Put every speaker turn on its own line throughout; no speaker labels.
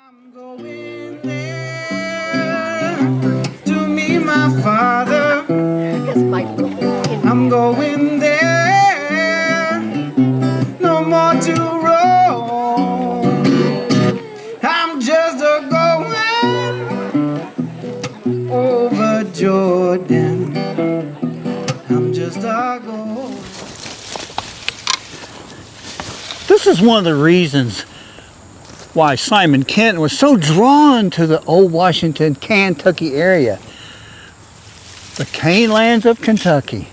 I'm going there to meet my father. I'm going there, no more to roam. I'm just a going over Jordan. I'm just a going.
This is one of the reasons why Simon Kenton was so drawn to the old Washington, Kentucky area. The cane lands of Kentucky.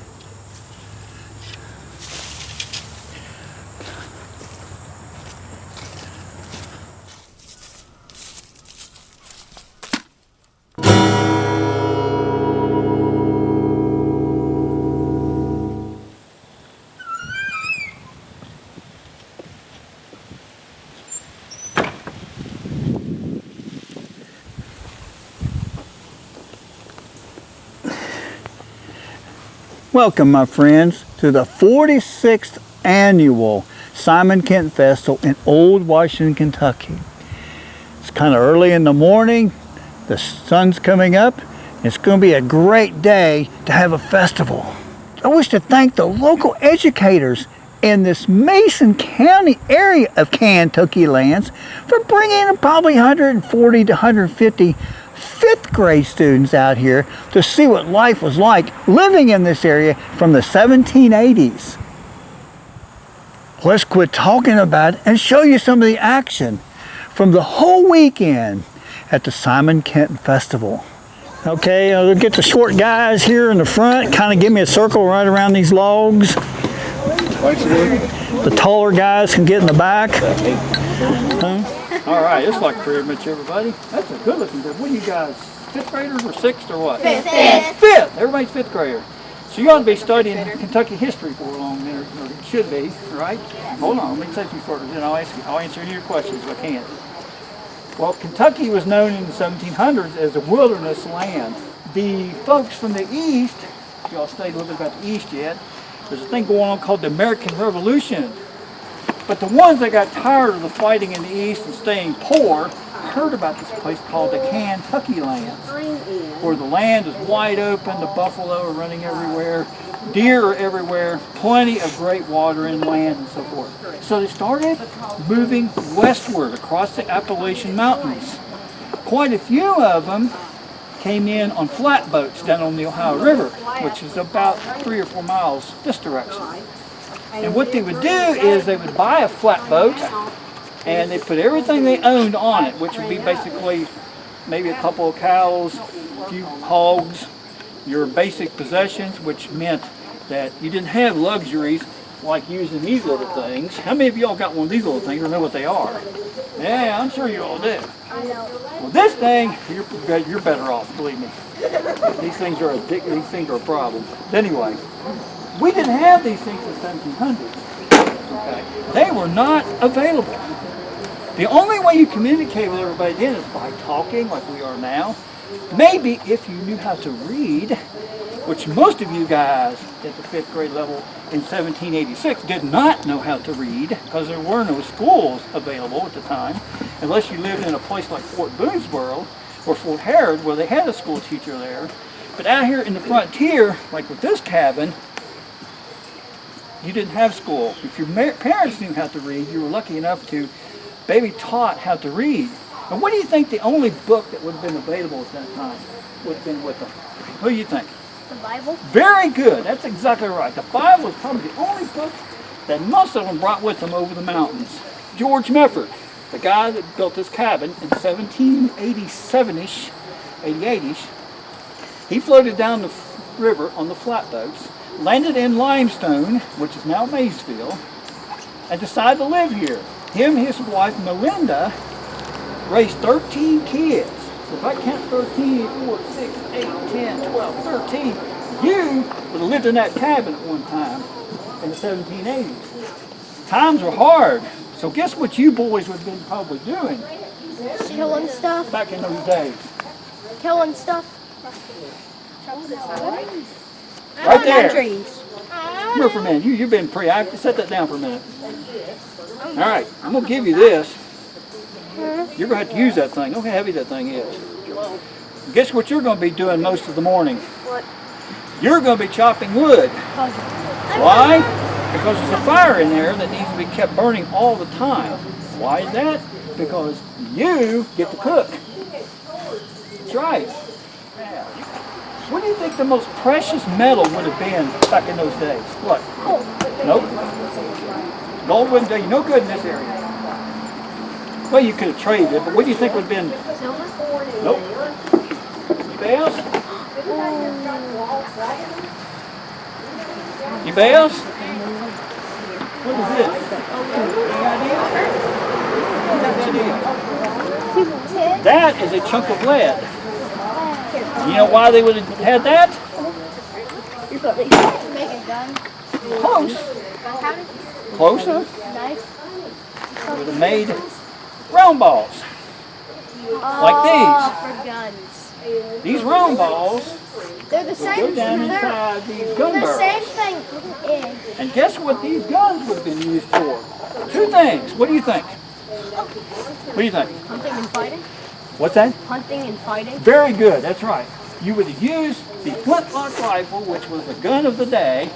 Welcome, my friends, to the 46th annual Simon Kenton Festival in Old Washington, Kentucky. It's kind of early in the morning, the sun's coming up, and it's going to be a great day to have a festival. I wish to thank the local educators in this Mason County area of Kentucky lands for bringing in probably 140 to 150 fifth grade students out here to see what life was like living in this area from the 1780s. Let's quit talking about it and show you some of the action from the whole weekend at the Simon Kenton Festival. Okay, I'll get the short guys here in the front, kind of give me a circle right around these logs. The taller guys can get in the back. All right, it's like pretty much everybody. That's a good looking group. What are you guys, fifth graders or sixth or what?
Fifth.
Fifth, everybody's fifth grader. So you ought to be studying Kentucky history for a long minute, or it should be, right? Hold on, let me take you further, then I'll answer any of your questions if I can. Well, Kentucky was known in the 1700s as a wilderness land. The folks from the east, if y'all studied a little bit about the east yet, there's a thing going on called the American Revolution. But the ones that got tired of the fighting in the east and staying poor heard about this place called the Kentucky lands, where the land is wide open, the buffalo are running everywhere, deer are everywhere, plenty of great water inland and so forth. So they started moving westward across the Appalachian Mountains. Quite a few of them came in on flatboats down on the Ohio River, which is about 3 or 4 miles this direction. And what they would do is they would buy a flatboat and they put everything they owned on it, which would be basically maybe a couple of cows, a few hogs, your basic possessions, which meant that you didn't have luxuries like using these little things. How many of y'all got one of these little things or know what they are? Yeah, I'm sure you all do. Well, this thing, you're better off, believe me. These things are a problem. Anyway, we didn't have these things in the 1700s. Okay? They were not available. The only way you communicate with everybody then is by talking like we are now. Maybe if you knew how to read, which most of you guys at the fifth grade level in 1786 did not know how to read because there were no schools available at the time, unless you lived in a place like Fort Boonesboro or Fort Harrod where they had a school teacher there. But out here in the frontier, like with this cabin, you didn't have school. If your parents knew how to read, you were lucky enough to be taught how to read. And what do you think the only book that would have been available at that time would have been with them? Who do you think?
The Bible?
Very good. That's exactly right. The Bible is probably the only book that most of them brought with them over the mountains. George Mefford, the guy that built this cabin in 1787-ish, 88-ish, he floated down the river on the flatboats, landed in Limestone, which is now Maysville, and decided to live here. Him and his wife, Melinda, raised 13 kids. So if I count 13, 4, 6, 8, 10, 12, 13, you would have lived in that cabin at one time in the 1780s. Times were hard. So guess what you boys would have been probably doing?
Killing stuff.
Back in those days.
Killing stuff.
Right there. Come here for a minute. You've been pretty active. Set that down for a minute. All right, I'm going to give you this. You're going to have to use that thing. Look how heavy that thing is. Guess what you're going to be doing most of the morning?
What?
You're going to be chopping wood. Why? Because there's a fire in there that needs to be kept burning all the time. Why is that? Because you get to cook. That's right. What do you think the most precious metal would have been back in those days? What? Nope. Gold wouldn't do you no good in this area. Well, you could have traded it, but what do you think would have been?
Silver?
Nope. Anybody else? Anybody else? What is this? Any idea? That is a chunk of lead. You know why they would have had that?
Make a gun.
Close.
Gunpowder?
Closer.
Knife?
Would have made round balls. Like
For guns.
these. These round balls
They're the same.
go down
They're
inside these gun
the same
barrels.
thing.
And guess what these guns would have been used for? Two things. What do you think? What do you think?
Hunting and fighting?
What's that?
Hunting and fighting?
Very good, that's right. You would have used the flintlock rifle, which was the gun of the day,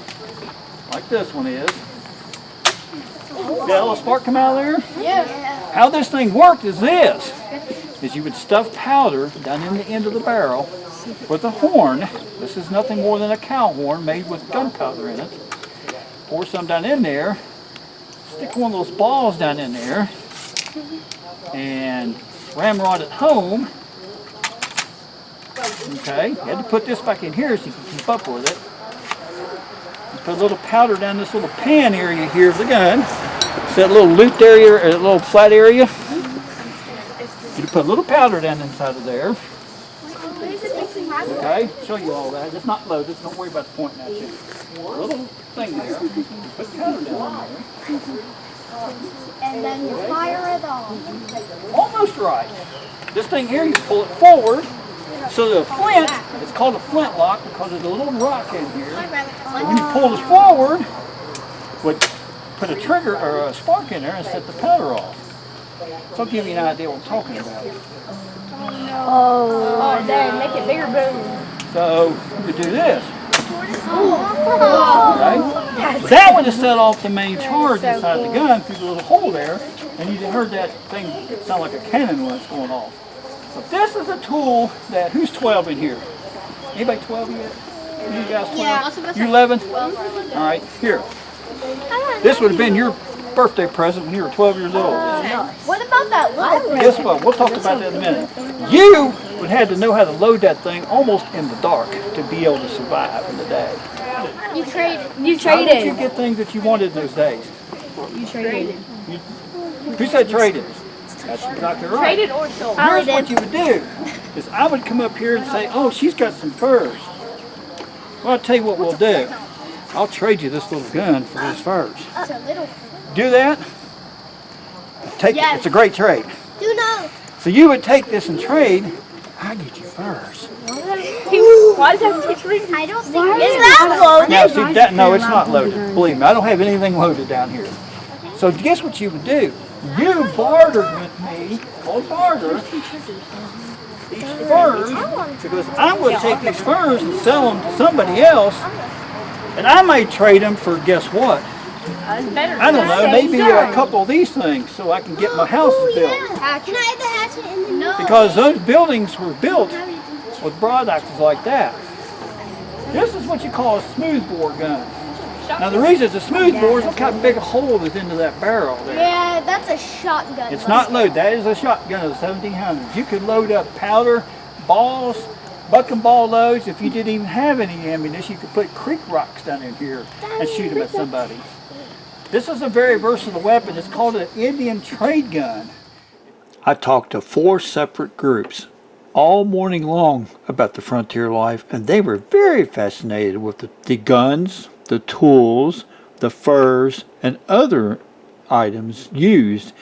like this one is. See that little spark come out of there?
Yeah.
How this thing worked is this, is you would stuff powder down in the end of the barrel with a horn. This is nothing more than a cow horn made with gunpowder in it. Pour some down in there, stick one of those balls down in there, and ramrod it home. Okay, you had to put this back in here so you can keep up with it. You put a little powder down this little pan area here of the gun. See that little looped area, or that little flat area? You put a little powder down inside of there. Okay, show you all that. It's not loaded, don't worry about pointing at you. A little thing there. You put powder down there.
And then you fire it off.
Almost right. This thing here, you pull it forward. So the flint, it's called a flintlock because there's a little rock in here. And when you pull this forward, would put a trigger or a spark in there and set the powder off. So I'll give you an idea what I'm talking about.
Oh, Dad, make it bigger, boom.
So you do this. Right? That would have set off the main charge inside the gun through the little hole there, and you heard that thing sound like a cannon when it's going off. But this is a tool that, who's 12 in here? Anybody 12 yet? You guys 12?
Yeah.
You 11? All right, here. This would have been your birthday present when you were 12 years old.
What about that little thing?
Guess what? We'll talk about that in a minute. You would have to know how to load that thing almost in the dark to be able to survive in the day.
You traded.
How did you get things that you wanted in those days?
You traded.
Who said traded? That's exactly right.
Traded or sold?
Here's what you would do, is I would come up here and say, oh, she's got some furs. Well, I'll tell you what we'll do. I'll trade you this little gun for these furs.
It's a little.
Do that? Take it. It's a great trade.
Do know.
So you would take this and trade, I get you furs.
Why does that keep ringing? I don't think. Is that loaded?
Now, see, that, no, it's not loaded. Believe me, I don't have anything loaded down here. So guess what you would do? You bartered with me, called barter, these furs, because I'm going to take these furs and sell them to somebody else, and I may trade them for, guess what? I don't know, maybe a couple of these things so I can get my houses built.
Can I have the hatchet in the nose?
Because those buildings were built with broad axes like that. This is what you call a smoothbore gun. Now the reason it's a smoothbore is look how big a hole is into that barrel there.
Yeah, that's a shotgun.
It's not loaded. That is a shotgun of the 1700s. You could load up powder, balls, buck and ball loads. If you didn't even have any ammunition, you could put creek rocks down in here and shoot them at somebody. This is a very versatile weapon. It's called an Indian trade gun. I talked to 4 separate groups all morning long about the frontier life, and they were very fascinated with the guns, the tools, the furs, and other items used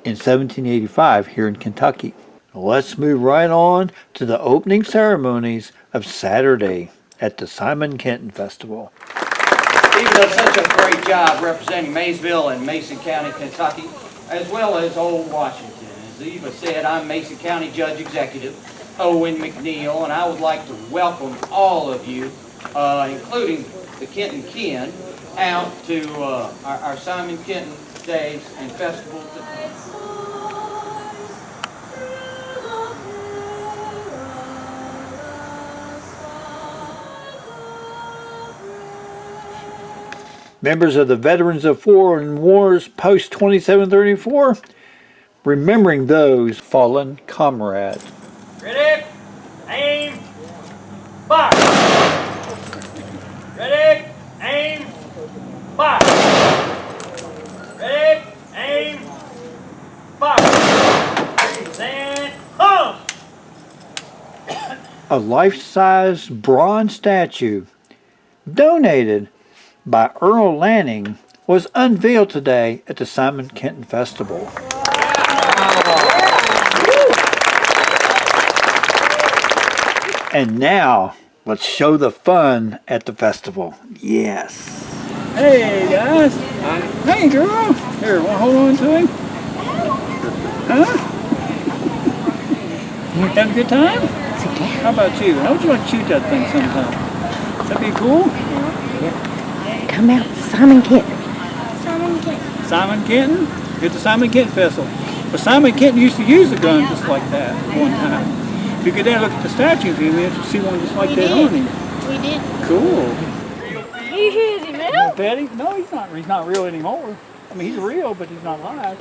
in 1785 here in Kentucky. Let's move right on to the opening ceremonies of Saturday at the Simon Kenton Festival.
Steve does such a great job representing Maysville and Mason County, Kentucky, as well as Old Washington. as Eva said, I'm Mason County Judge Executive Owen McNeil, and I would like to welcome all of you, including the Kenton Kin, out to our Simon Kenton Days and Festival.
Members of the Veterans of Foreign Wars Post 2734, remembering those fallen comrades.
Ready, aim, fire! Ready, aim, fire! Ready, aim, fire! Then, home!
A life-size bronze statue donated by Earl Lanning was unveiled today at the Simon Kenton Festival. And now, let's show the fun at the festival. Yes. Hey guys. Hey girl. Here, want to hold on to him? Huh? You have a good time? How about you? How would you like to shoot that thing sometime? That'd be cool.
Come out, Simon Kenton.
Simon Kenton.
Simon Kenton? It's the Simon Kenton Festival. But Simon Kenton used to use a gun just like that one time. If you go down and look at the statue in a few minutes, you'll see one just like that on him.
We did.
Cool.
Is he real?
Petty? No, he's not real anymore. I mean, he's real, but he's not live.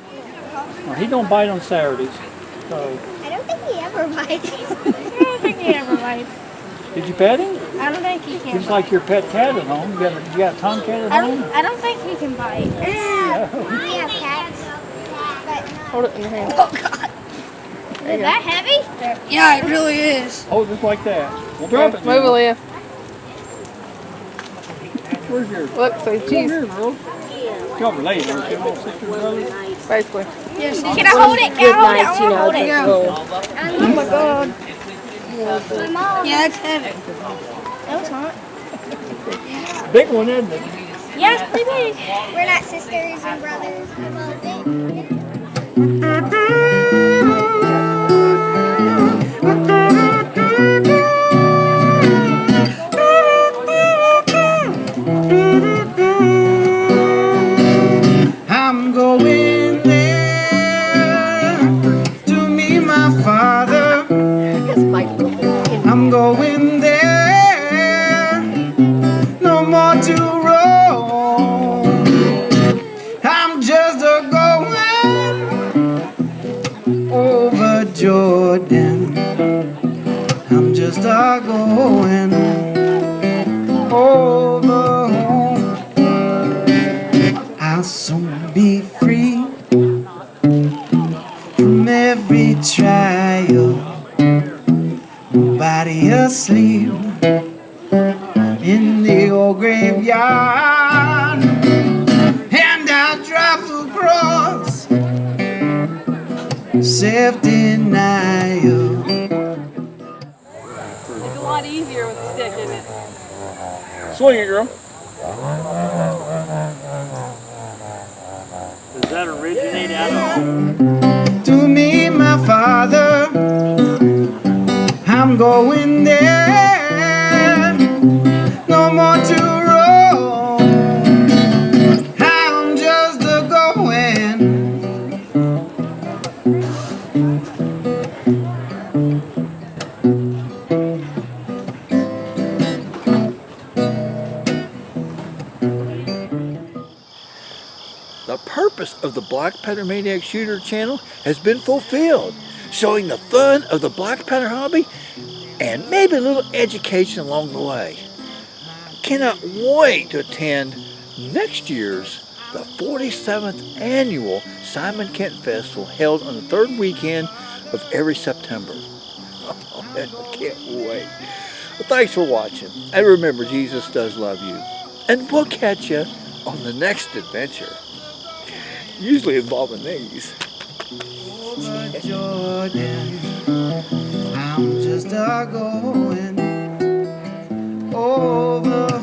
No, he don't bite on Saturdays. So.
I don't think he ever bites. I don't think he ever bites.
Did you pet him?
I don't think he can.
He's like your pet cat at home. You got a tomcat at home?
I don't think he can bite. We have cats. But
Hold it in your hand.
oh God. Is that heavy? Yeah, it really is.
Oh, just like that. We'll drop it.
Move,
now.
Aaliyah.
Where's yours?
Look, say
Come
cheese.
here, girl. Y'all related, aren't you? All sisters and brothers?
Basically.
Can I hold it? Can I hold it? I want to hold it.
Oh my God.
My mom. Yeah, it's heavy. No, it's not.
Big one, isn't it?
Yeah, it's pretty big. We're not sisters and brothers.
I'm going there to meet my father. I'm going there, no more to roam. I'm just a going over Jordan. I'm just a going over home. I'll soon be free from every trial. Nobody asleep in the old graveyard, and I'll drop the cross, self-denial.
It's a lot easier with a stick, isn't it?
Swing it, girl. Does that originate out of?
To meet my father, I'm going there, no more to roam. I'm just a going.
The purpose of the Black Panther Maniac Shooter channel has been fulfilled, showing the fun of the Black Panther hobby and maybe a little education along the way. Cannot wait to attend next year's the 47th annual Simon Kenton Festival held on the third weekend of every September. Oh, I can't wait. Well, thanks for watching. And remember, Jesus does love you. And we'll catch you on the next adventure. Usually involving these.
Over Jordan, I'm just a going over